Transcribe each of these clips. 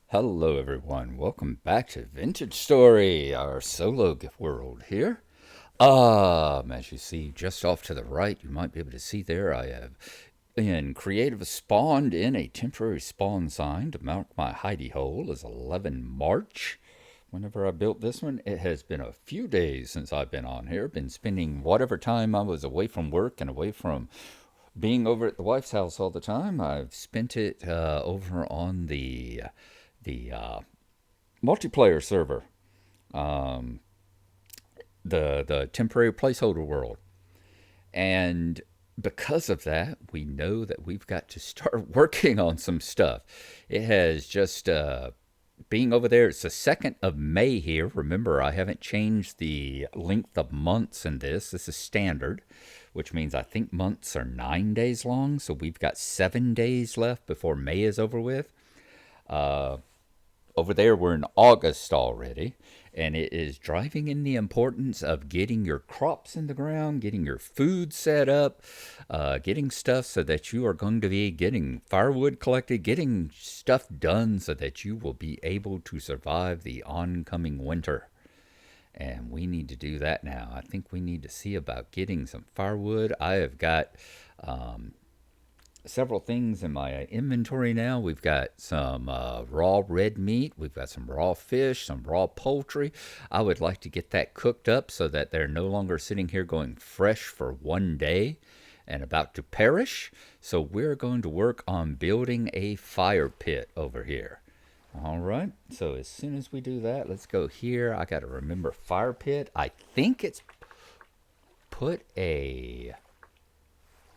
Hello, everyone. Welcome back to Vintage Story, our solo world here. As you see just off to the right, you might be able to see there, I have in creative spawned in a temporary spawn sign to mark my hidey hole as 11 March. Whenever I built this one, it has been a few days since I've been on here. Been spending whatever time I was away from work and away from being over at the wife's house all the time. I've spent it over on the multiplayer server, the temporary placeholder world, and because of that, we know that we've got to start working on some stuff. It has just being over there. It's the 2nd of May here. Remember, I haven't changed the length of months in this. This is standard, which means I think months are 9 days long. So we've got 7 days left before May is over with. Over there, we're in August already, and it is driving in the importance of getting your crops in the ground, getting your food set up, getting stuff so that you are going to be getting firewood collected, getting stuff done so that you will be able to survive the oncoming winter. And we need to do that now. I think we need to see about getting some firewood. I have got several things in my inventory now. We've got some raw red meat. We've got some raw fish, some raw poultry. I would like to get that cooked up so that they're no longer sitting here going fresh for one day and about to perish. So we're going to work on building a fire pit over here. All right. So as soon as we do that, let's go here. I got to remember fire pit. I think it's put a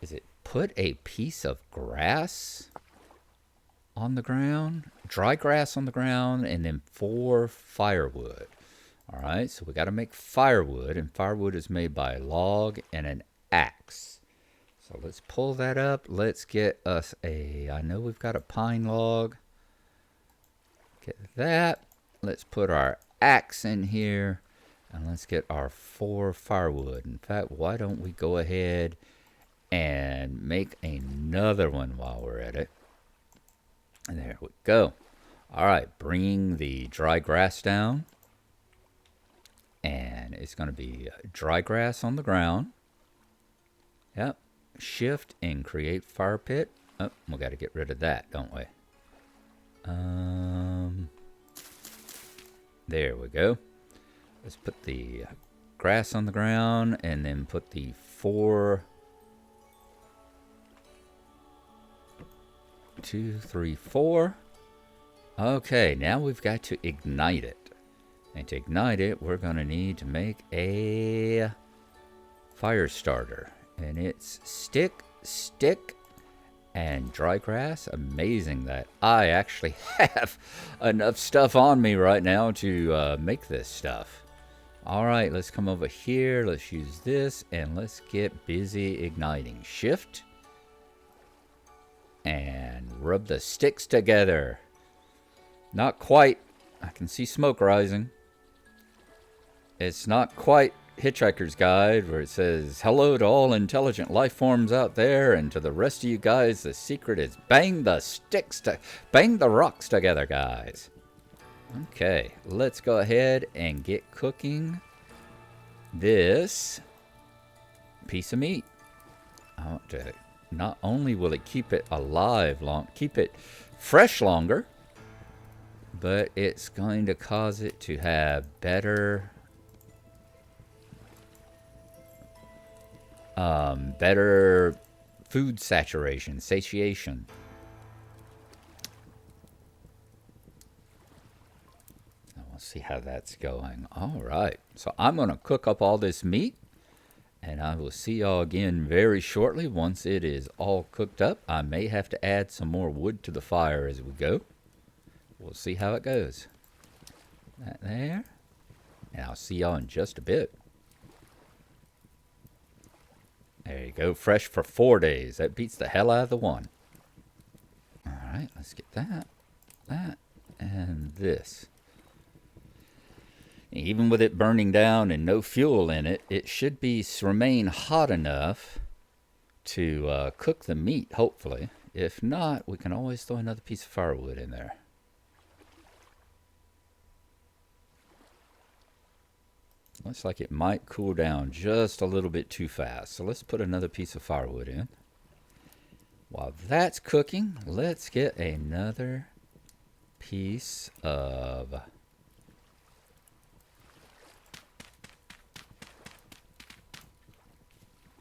is it put a piece of grass on the ground, dry grass on the ground, and then 4 firewood. All right, so we got to make firewood, and firewood is made by a log and an axe. So let's pull that up. Let's get us I know we've got a pine log. Get that. Let's put our axe in here, and let's get our 4 firewood. In fact, why don't we go ahead and make another one while we're at it. And there we go. All right, bringing the dry grass down. And it's going to be dry grass on the ground. Yep. Shift and create fire pit. Oh, we got to get rid of that, don't we? There we go. Let's put the grass on the ground and then put the 4 2, 3, 4. Okay, now we've got to ignite it. And to ignite it, we're going to need to make a fire starter. And it's stick, and dry grass. Amazing that I actually have enough stuff on me right now to make this stuff. All right, let's come over here. Let's use this, and let's get busy igniting. Shift. And rub the sticks together. Not quite. I can see smoke rising. It's not quite Hitchhiker's Guide where it says, "Hello to all intelligent life forms out there, and to the rest of you guys, the secret is bang the rocks together, guys." Okay, let's go ahead and get cooking this piece of meat. I want to not only will it keep it alive keep it fresh longer, but it's going to cause it to have better food satiation. We'll see how that's going. All right, so I'm going to cook up all this meat, and I will see y'all again very shortly once it is all cooked up. I may have to add some more wood to the fire as we go. We'll see how it goes. That there. And I'll see y'all in just a bit. There you go. Fresh for 4 days. That beats the hell out of the one. All right, let's get that, and this. Even with it burning down and no fuel in it, it should remain hot enough to cook the meat, hopefully. If not, we can always throw another piece of firewood in there. Looks like it might cool down just a little bit too fast. So let's put another piece of firewood in. While that's cooking, let's get another piece of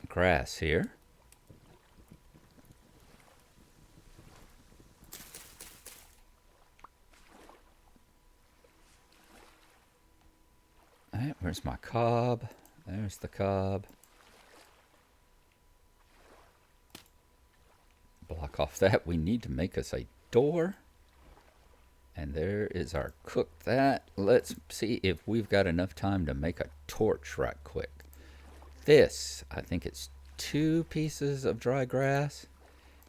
grass here. All right, where's my cob? There's the cob. Block off that. We need to make us a door. And there is our cook that. Let's see if we've got enough time to make a torch right quick. This, I think it's 2 pieces of dry grass.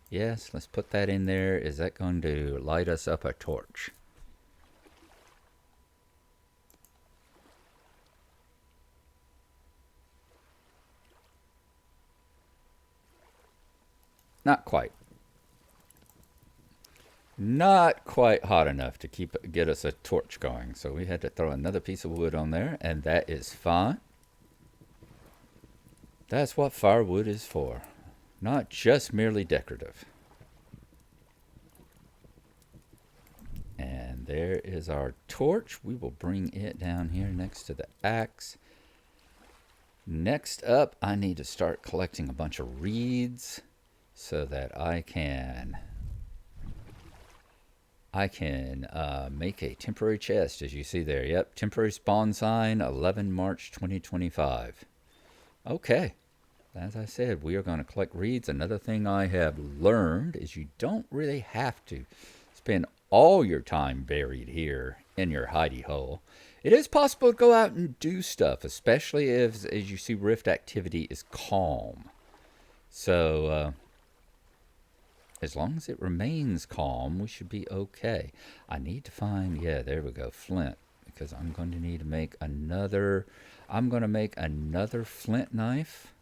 Yes, let's put that in there. Is that going to light us up a torch? Not quite. Not quite hot enough to get us a torch going. So we had to throw another piece of wood on there, and that is fine. That's what firewood is for. Not just merely decorative. And there is our torch. We will bring it down here next to the axe. Next up, I need to start collecting a bunch of reeds so that I can make a temporary chest, as you see there. Yep, temporary spawn sign, 11 March 2025. Okay, as I said, we are going to collect reeds. Another thing I have learned is you don't really have to spend all your time buried here in your hidey hole. It is possible to go out and do stuff, especially if, as you see, rift activity is calm. So, as long as it remains calm, we should be okay. I need to find, yeah, there we go, flint. Because I'm going to need to make another, flint knife.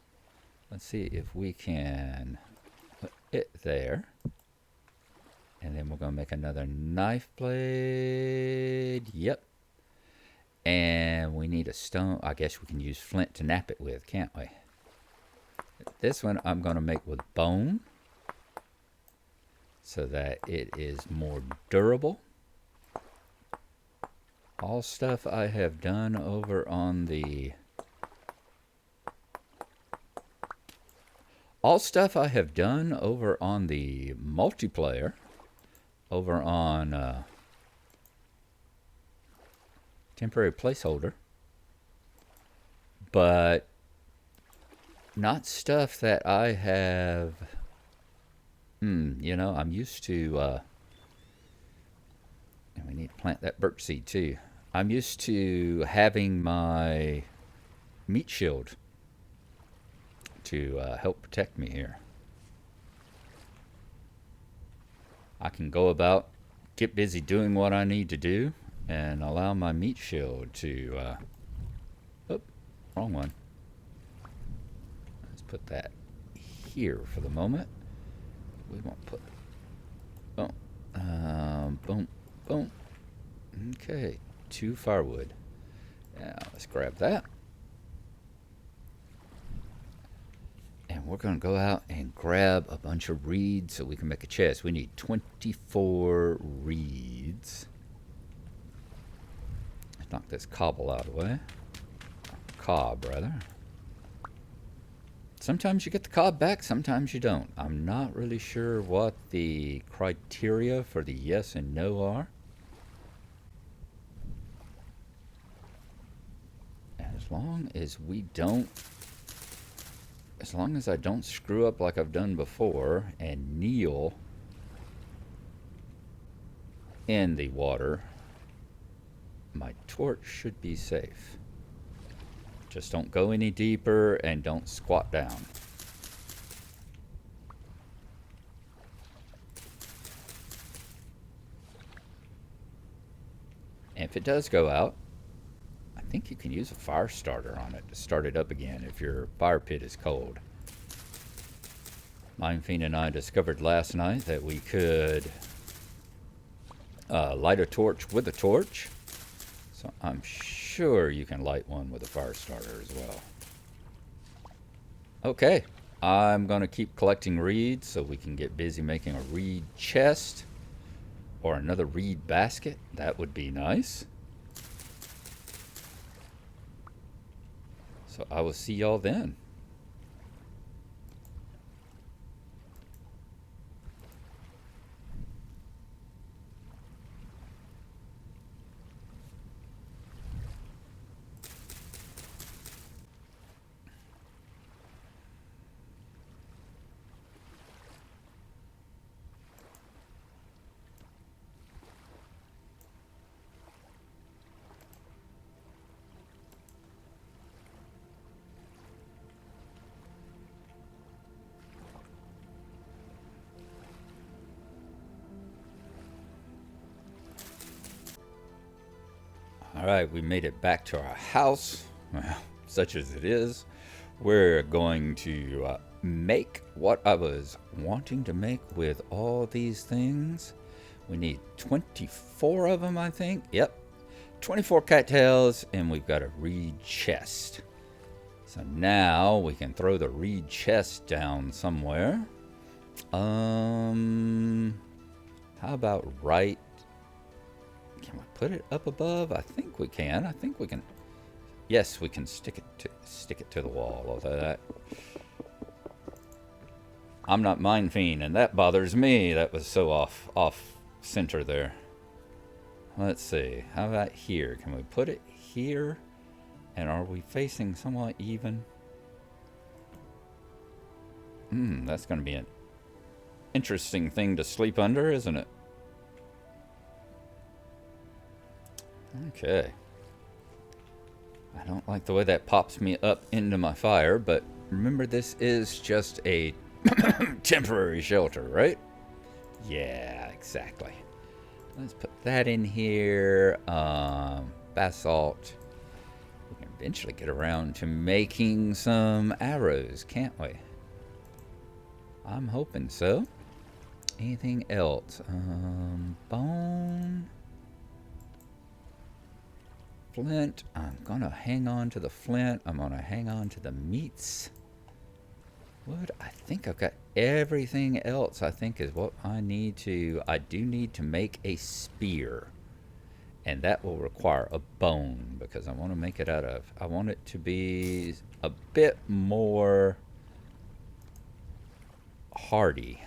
Let's see if we can put it there. And then we're going to make another knife blade. Yep. And we need a stone. I guess we can use flint to nap it with, can't we? This one I'm going to make with bone, so that it is more durable. All stuff I have done over on the multiplayer, over on temporary placeholder, but not stuff that I have. You know, I'm used to, and we need to plant that birch seed too. I'm used to having my meat shield to help protect me here. I can go about, get busy doing what I need to do, and allow my meat shield to, oh, wrong one. Let's put that here for the moment. We won't put, boom, boom, boom. Okay, 2 firewood. Now let's grab that. And we're going to go out and grab a bunch of reeds so we can make a chest. We need 24 reeds. Let's knock this cobble out of the way. Cob, rather. Sometimes you get the cob back, sometimes you don't. I'm not really sure what the criteria for the yes and no are. As long as I don't screw up like I've done before and kneel in the water, my torch should be safe. Just don't go any deeper and don't squat down. And if it does go out, I think you can use a fire starter on it to start it up again if your fire pit is cold. Mindfiend and I discovered last night that we could light a torch with a torch. So I'm sure you can light one with a fire starter as well. Okay, I'm going to keep collecting reeds so we can get busy making a reed chest or another reed basket. That would be nice. So I will see y'all then. All right, we made it back to our house, well, such as it is. We're going to make what I was wanting to make with all these things. We need 24 of them, I think. Yep, 24 cattails, and we've got a reed chest. So now we can throw the reed chest down somewhere. How about right? Can we put it up above? I think we can. I think we can. Yes, we can stick it to the wall. Although that, I'm not Mind Fiend, and that bothers me. That was so off center there. Let's see. How about here? Can we put it here? And are we facing somewhat even? That's going to be an interesting thing to sleep under, isn't it? Okay. I don't like the way that pops me up into my fire, but remember, this is just a temporary shelter, right? Yeah, exactly. Let's put that in here. Basalt. We can eventually get around to making some arrows, can't we? I'm hoping so. Anything else? Bone. Flint. I'm gonna hang on to the flint. I'm gonna hang on to the meats. Wood. I think I've got everything else. I think is what I need to. I do need to make a spear, and that will require a bone because I want to make it out of. I want it to be a bit more hardy.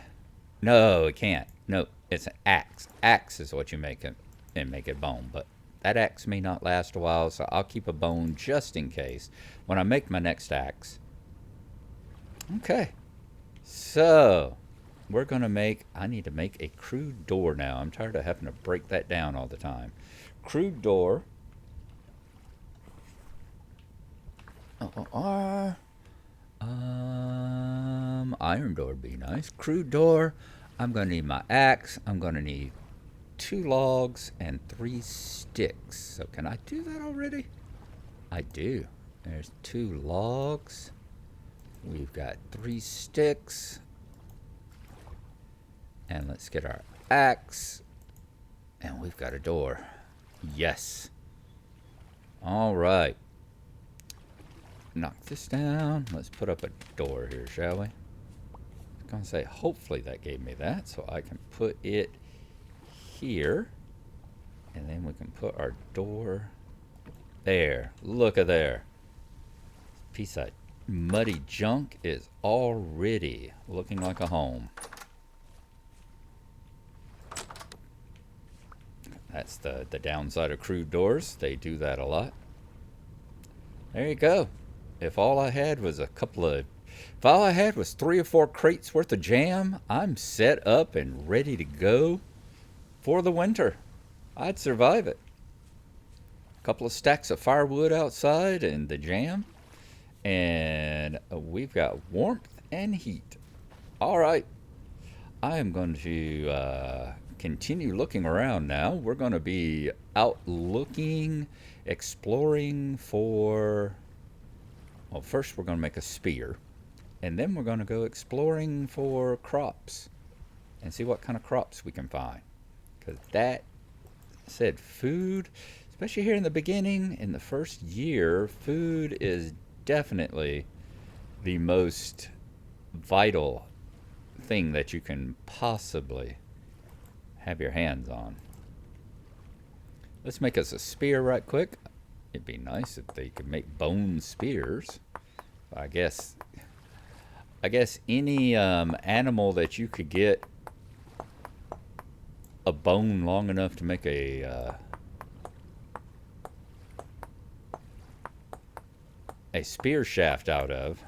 No, it can't. No, it's an axe. Axe is what you make it and make it bone, but that axe may not last a while, so I'll keep a bone just in case when I make my next axe. Okay, so we're gonna make. I need to make a crude door now. I'm tired of having to break that down all the time. Crude door. Iron door would be nice. Crude door. I'm gonna need my axe. I'm gonna need 2 logs and 3 sticks. So can I do that already? I do. There's 2 logs. We've got 3 sticks. And let's get our axe. And we've got a door. Yes. All right. Knock this down. Let's put up a door here, shall we? I was going to say, hopefully that gave me that. So I can put it here. And then we can put our door there. Look at there. Piece of muddy junk is already looking like a home. That's the downside of crude doors. They do that a lot. There you go. If all I had was if all I had was 3 or 4 crates worth of jam, I'm set up and ready to go for the winter. I'd survive it. A couple of stacks of firewood outside and the jam. And we've got warmth and heat. All right. I am going to continue looking around now. We're going to be out looking, exploring for. Well, first we're going to make a spear. And then we're going to go exploring for crops and see what kind of crops we can find. Because that said food, especially here in the beginning, in the first year, food is definitely the most vital thing that you can possibly have your hands on. Let's make us a spear right quick. It'd be nice if they could make bone spears. I guess any animal that you could get a bone long enough to make a spear shaft out of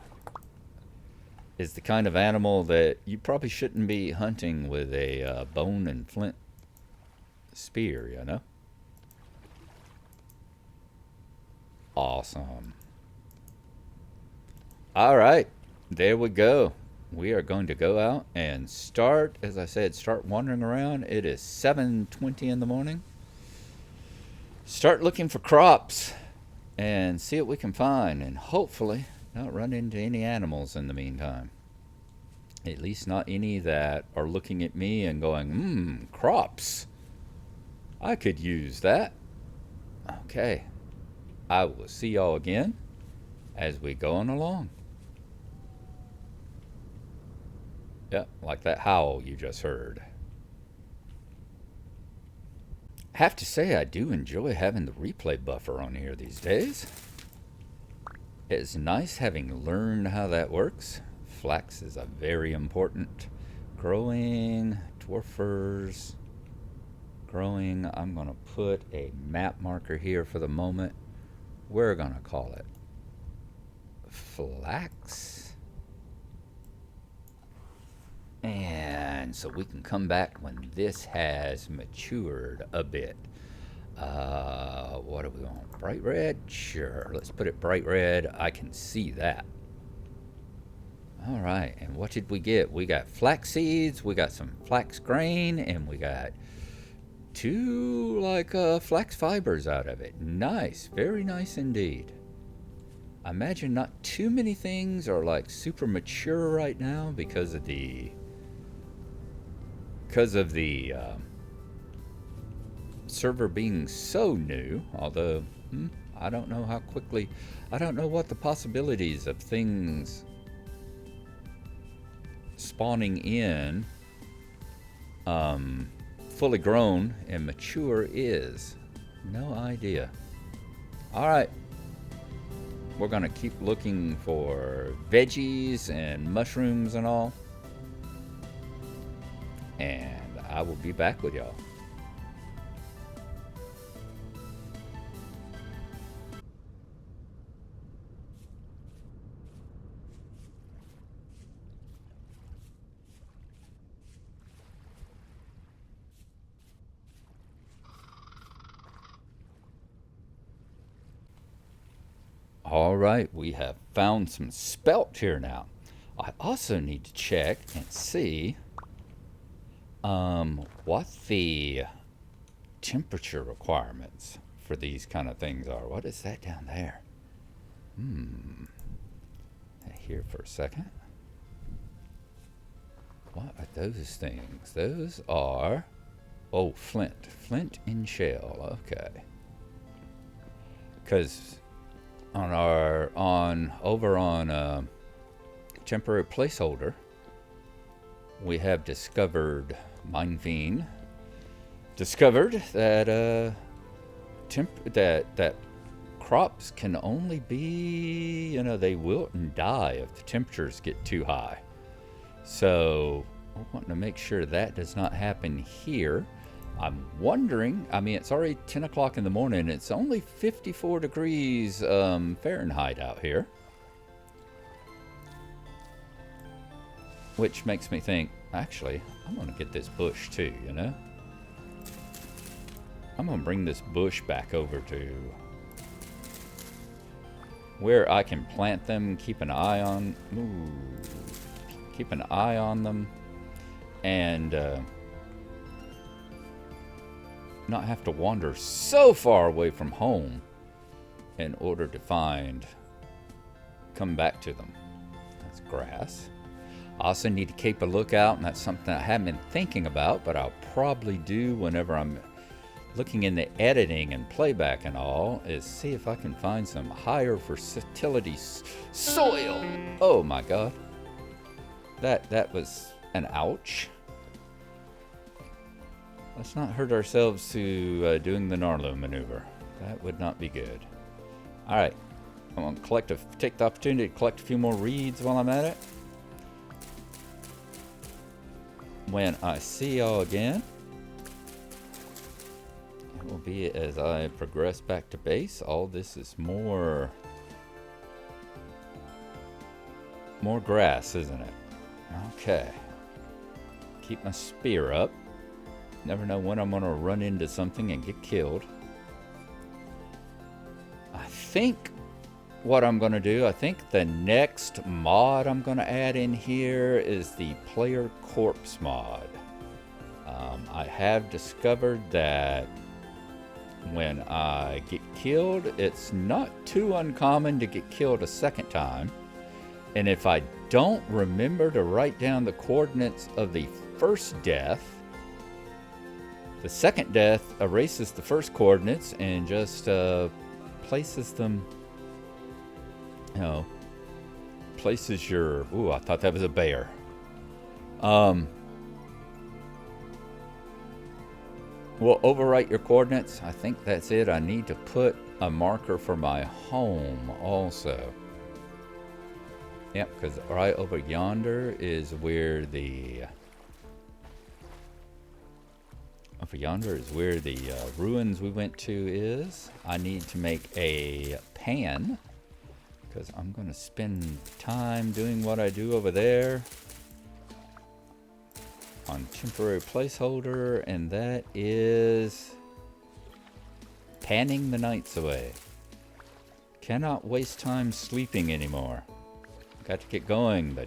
is the kind of animal that you probably shouldn't be hunting with a bone and flint spear, you know? Awesome. All right, there we go. We are going to go out and start, as I said, start wandering around. It is 7:20 in the morning. Start looking for crops and see what we can find, and hopefully not run into any animals in the meantime. At least not any that are looking at me and going, crops. I could use that. Okay. I will see y'all again as we go on along. Yep, like that howl you just heard. Have to say, I do enjoy having the replay buffer on here these days. It's nice having learned how that works. Flax is a very important growing, dwarfers, growing. I'm going to put a map marker here for the moment. We're going to call it flax. And so we can come back when this has matured a bit. What do we want? Bright red? Sure. Let's put it bright red. I can see that. All right. And what did we get? We got flax seeds. We got some flax grain. And we got two flax fibers out of it. Nice. Very nice indeed. I imagine not too many things are like super mature right now because of the server being so new. Although I don't know how quickly, I don't know what the possibilities of things spawning in fully grown and mature is. No idea. All right. We're going to keep looking for veggies and mushrooms and all. And I will be back with y'all. All right, we have found some spelt here now. I also need to check and see what the temperature requirements for these kind of things are. What is that down there? Here for a second. What are those things? Those are, flint. Flint in shell. Okay. Because over on temporary placeholder, we have discovered, Mindfiend discovered that that crops can only be, they wilt and die if the temperatures get too high. So we're wanting to make sure that does not happen here. I'm wondering, it's already 10 o'clock in the morning. It's only 54 degrees Fahrenheit out here. Which makes me think, actually, I'm going to get this bush too, I'm going to bring this bush back over to where I can plant them, keep an eye on them, and not have to wander so far away from home in order to come back to them. That's grass. I also need to keep a lookout, and that's something I haven't been thinking about, but I'll probably do whenever I'm looking in the editing and playback and all, is see if I can find some higher fertility soil. Oh my God. That was an ouch. Let's not hurt ourselves to doing the Narlow maneuver. That would not be good. All right, I'm gonna take the opportunity to collect a few more reeds while I'm at it. When I see y'all again, it will be as I progress back to base. All this is more grass, isn't it? Okay. Keep my spear up. Never know when I'm going to run into something and get killed. I think what I'm going to do, I think the next mod I'm going to add in here is the player corpse mod. I have discovered that when I get killed, it's not too uncommon to get killed a second time. And if I don't remember to write down the coordinates of the first death, the second death erases the first coordinates and just places them, places your, ooh, I thought that was a bear. Will overwrite your coordinates. I think that's it. I need to put a marker for my home also. Yep, because right over yonder is where the ruins we went to is. I need to make a pan because I'm going to spend time doing what I do over there on temporary placeholder, and that is panning the nights away. Cannot waste time sleeping anymore. Got to get going.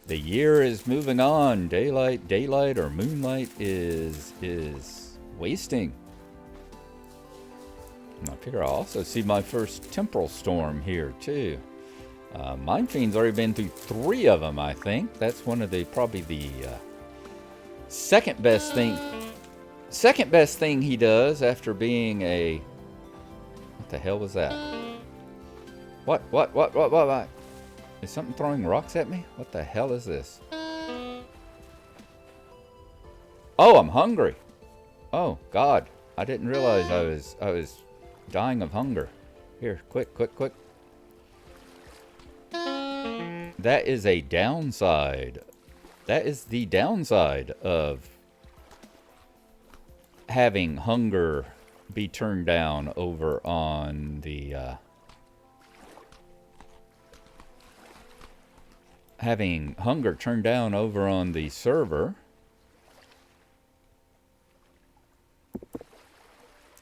The year is moving on. Daylight or moonlight is wasting. And I figure I'll also see my first temporal storm here too. Mind Fiend's already been through 3 of them, I think. That's one of the probably the second best thing he does after being a. What the hell was that? What? Is something throwing rocks at me? What the hell is this? Oh, I'm hungry. Oh God, I didn't realize I was dying of hunger. Here, quick. That is a downside. That is the downside of having hunger be turned down over on the having hunger turned down over on the server.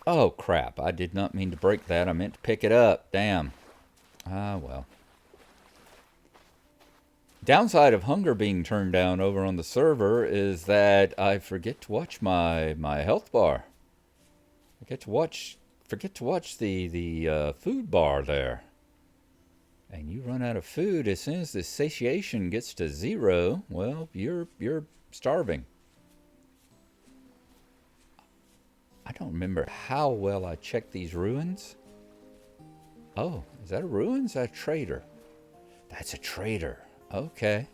Oh crap, I did not mean to break that. I meant to pick it up. Damn. Ah, well. Downside of hunger being turned down over on the server is that I forget to watch my health bar. Forget to watch the food bar there. And you run out of food as soon as the satiation gets to 0. Well, you're starving. I don't remember how well I checked these ruins. Oh, is that a ruin? Is that a trader? That's a trader. Okay.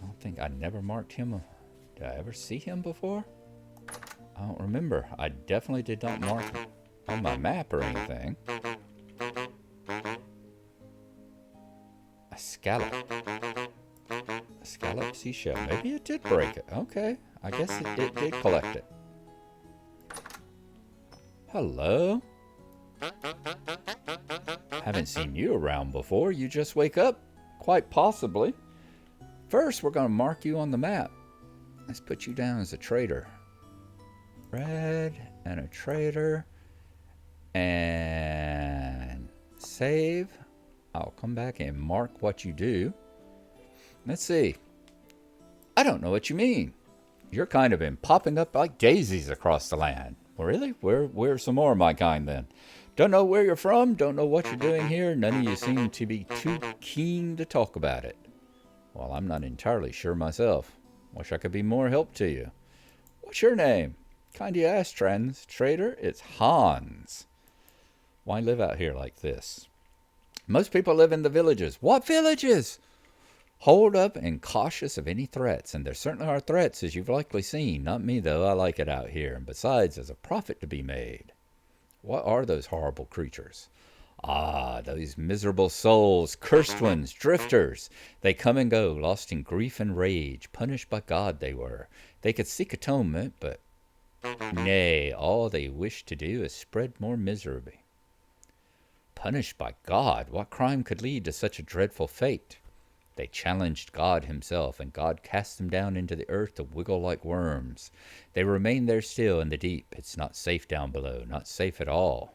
I don't think I never marked him. Did I ever see him before? I don't remember. I definitely did not mark him on my map or anything. A scallop. A scallop seashell. Maybe it did break it. Okay. I guess it did collect it. Hello? Haven't seen you around before. You just wake up? Quite possibly. First, we're going to mark you on the map. Let's put you down as a trader. Red and a trader. And save. I'll come back and mark what you do. Let's see. I don't know what you mean. You're kind of been popping up like daisies across the land. Well, really? Where's some more of my kind then? Don't know where you're from. Don't know what you're doing here. None of you seem to be too keen to talk about it. Well, I'm not entirely sure myself. Wish I could be more help to you. What's your name? Kind you ask, translator? It's Hans. Why live out here like this? Most people live in the villages. What villages? Hold up and cautious of any threats, and there certainly are threats, as you've likely seen. Not me, though. I like it out here, and besides, there's a profit to be made. What are those horrible creatures? Ah, those miserable souls, cursed ones, drifters. They come and go, lost in grief and rage, punished by God they were. They could seek atonement, but nay, all they wish to do is spread more misery. Punished by God? What crime could lead to such a dreadful fate? They challenged God himself, and God cast them down into the earth to wiggle like worms. They remain there still in the deep. It's not safe down below, not safe at all.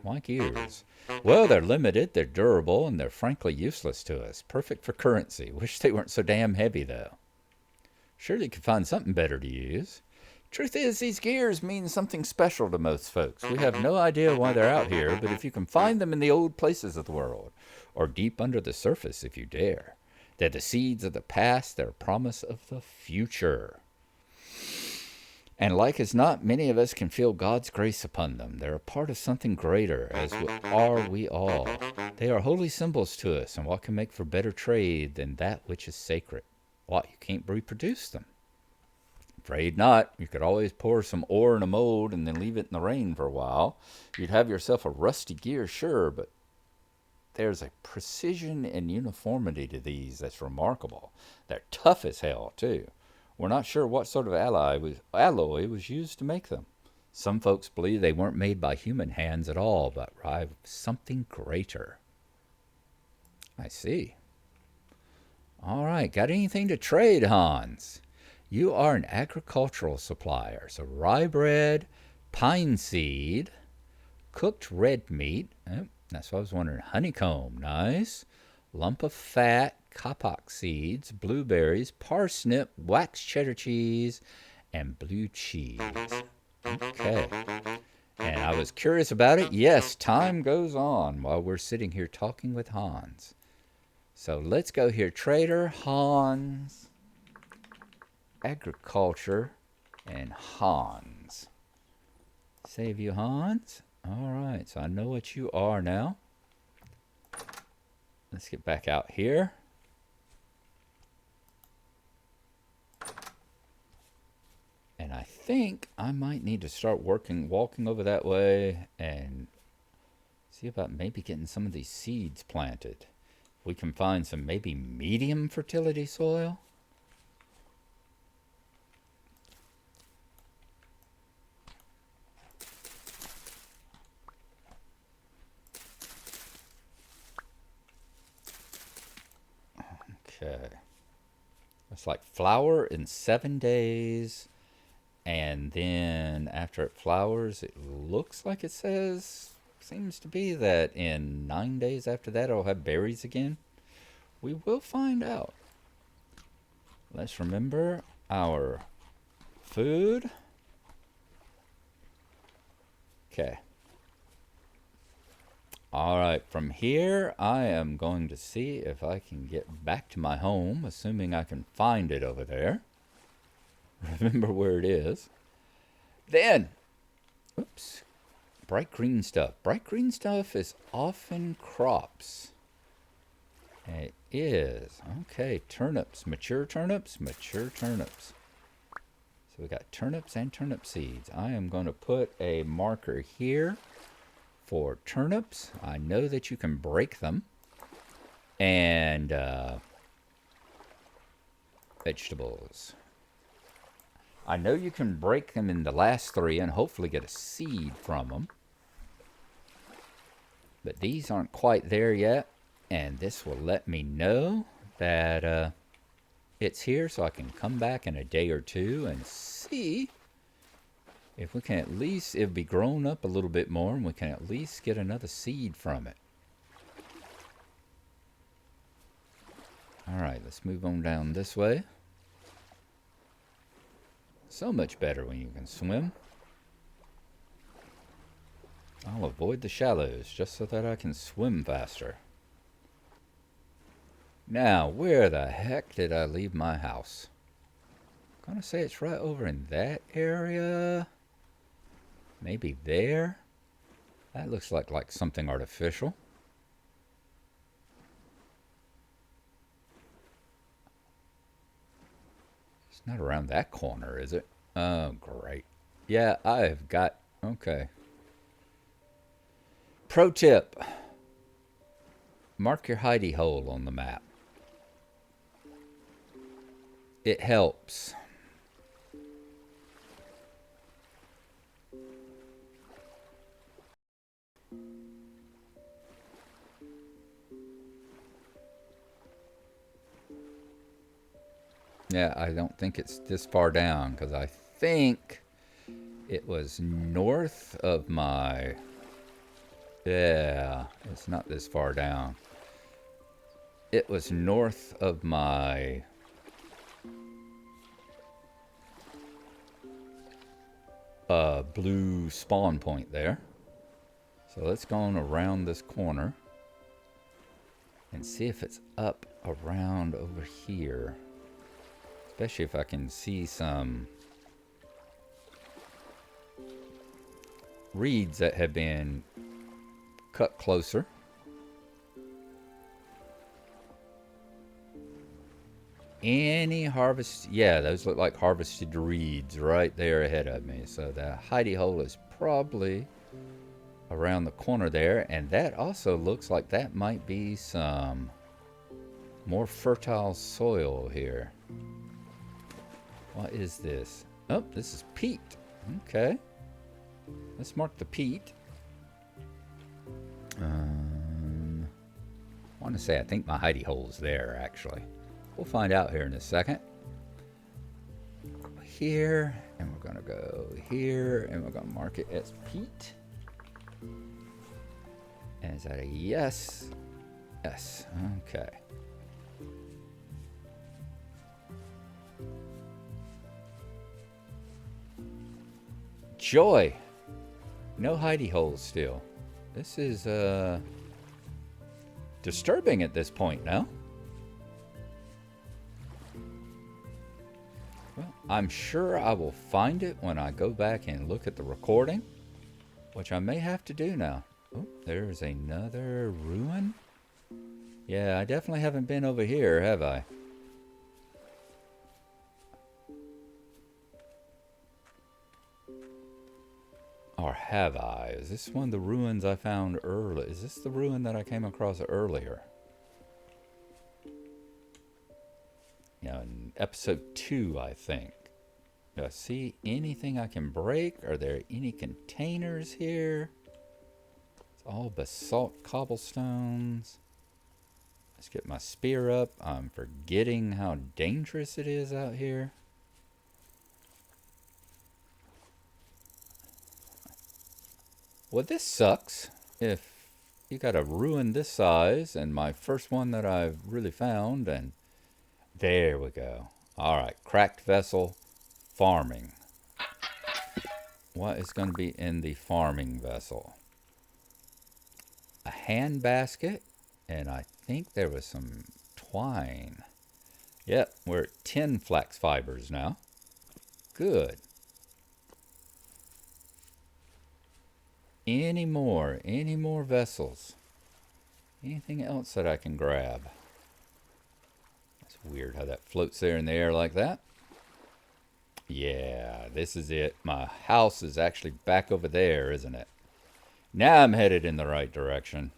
Like ears. Well, they're limited, they're durable, and they're frankly useless to us. Perfect for currency. Wish they weren't so damn heavy, though. Surely you could find something better to use. Truth is, these gears mean something special to most folks. We have no idea why they're out here, but if you can find them in the old places of the world, or deep under the surface if you dare, they're the seeds of the past, they're a promise of the future. And like as not, many of us can feel God's grace upon them. They're a part of something greater, as are we all. They are holy symbols to us, and what can make for better trade than that which is sacred? What, you can't reproduce them? Afraid not. You could always pour some ore in a mold and then leave it in the rain for a while. You'd have yourself a rusty gear, sure, but there's a precision and uniformity to these that's remarkable. They're tough as hell, too. We're not sure what sort of alloy was used to make them. Some folks believe they weren't made by human hands at all, but by something greater. I see. All right, got anything to trade, Hans? You are an agricultural supplier, so rye bread, pine seed, cooked red meat. Oh, that's what I was wondering. Honeycomb, nice. Lump of fat, kapok seeds, blueberries, parsnip, wax cheddar cheese, and blue cheese. Okay. And I was curious about it. Yes, time goes on while we're sitting here talking with Hans. So let's go here. Trader, Hans, agriculture, and Hans. Save you, Hans. All right, so I know what you are now. Let's get back out here. And I think I might need to start walking over that way and see about maybe getting some of these seeds planted. If we can find some maybe medium fertility soil. Okay. It's like flower in 7 days. And then after it flowers, it looks like it seems to be that in 9 days after that, it'll have berries again. We will find out. Let's remember our food. Okay. All right, from here, I am going to see if I can get back to my home, assuming I can find it over there. Remember where it is. Then, oops, bright green stuff. Bright green stuff is often crops. It is. Okay, turnips. Mature turnips. Mature turnips. So we got turnips and turnip seeds. I am going to put a marker here for turnips. I know that you can break them. And vegetables. I know you can break them in the last three and hopefully get a seed from them. But these aren't quite there yet. And this will let me know that it's here, so I can come back in a day or two and see if we can at least, it'll be grown up a little bit more, and we can at least get another seed from it. All right, let's move on down this way. So much better when you can swim. I'll avoid the shallows just so that I can swim faster. Now, where the heck did I leave my house? Gonna say it's right over in that area. Maybe there. That looks like something artificial. It's not around that corner, is it? Oh, great. Yeah, I've got. Okay. Pro tip: mark your hidey hole on the map. It helps. Yeah, I don't think it's this far down because I think it was north of my. Yeah, it's not this far down. It was north of my blue spawn point there. So let's go on around this corner and see if it's up around over here. Especially if I can see some reeds that have been cut closer. Any harvest, yeah, those look like harvested reeds right there ahead of me. So the hidey hole is probably around the corner there, and that also looks like that might be some more fertile soil here. What is this? Oh, this is peat. Okay. Let's mark the peat. I want to say I think my hidey hole is there, actually. We'll find out here in a second. Here, and we're going to go here, and we're going to mark it as peat. And is that a yes? Yes. Okay. Joy. No hidey holes still. This is disturbing at this point now. Well, I'm sure I will find it when I go back and look at the recording, which I may have to do now. Oh, there's another ruin. Yeah, I definitely haven't been over here, have I? Or have I? Is this one of the ruins I found earlier? Is this the ruin that I came across earlier? You know, in episode 2, I think. Do I see anything I can break? Are there any containers here? It's all basalt cobblestones. Let's get my spear up. I'm forgetting how dangerous it is out here. Well, this sucks. If you got a ruin this size, and my first one that I've really found, and there we go. All right, cracked vessel, farming. What is going to be in the farming vessel? A hand basket, and I think there was some twine. Yep, we're at 10 flax fibers now. Good. Any more vessels? Anything else that I can grab? It's weird how that floats there in the air like that. Yeah, this is it. My house is actually back over there, isn't it? Now I'm headed in the right direction.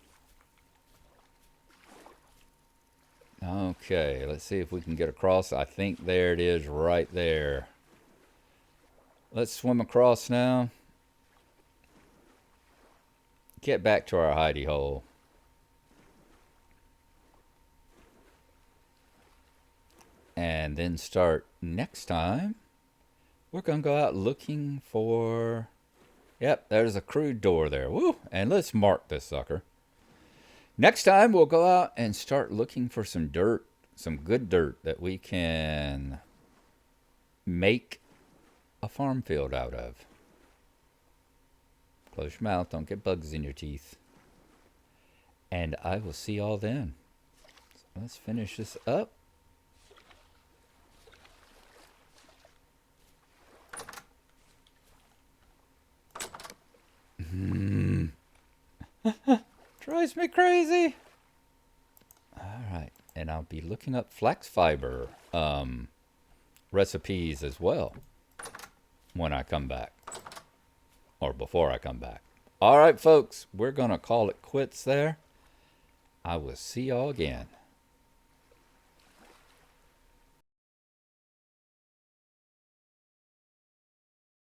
Okay, let's see if we can get across. I think there it is right there. Let's swim across now. Get back to our hidey hole. And then start next time. We're going to go out looking for... Yep, there's a crude door there. Woo! And let's mark this sucker. Next time, we'll go out and start looking for some dirt. Some good dirt that we can make a farm field out of. Close your mouth. Don't get bugs in your teeth. And I will see y'all then. So let's finish this up. Drives me crazy. All right. And I'll be looking up flax fiber recipes as well when I come back. Or before I come back. All right, folks. We're going to call it quits there. I will see y'all again.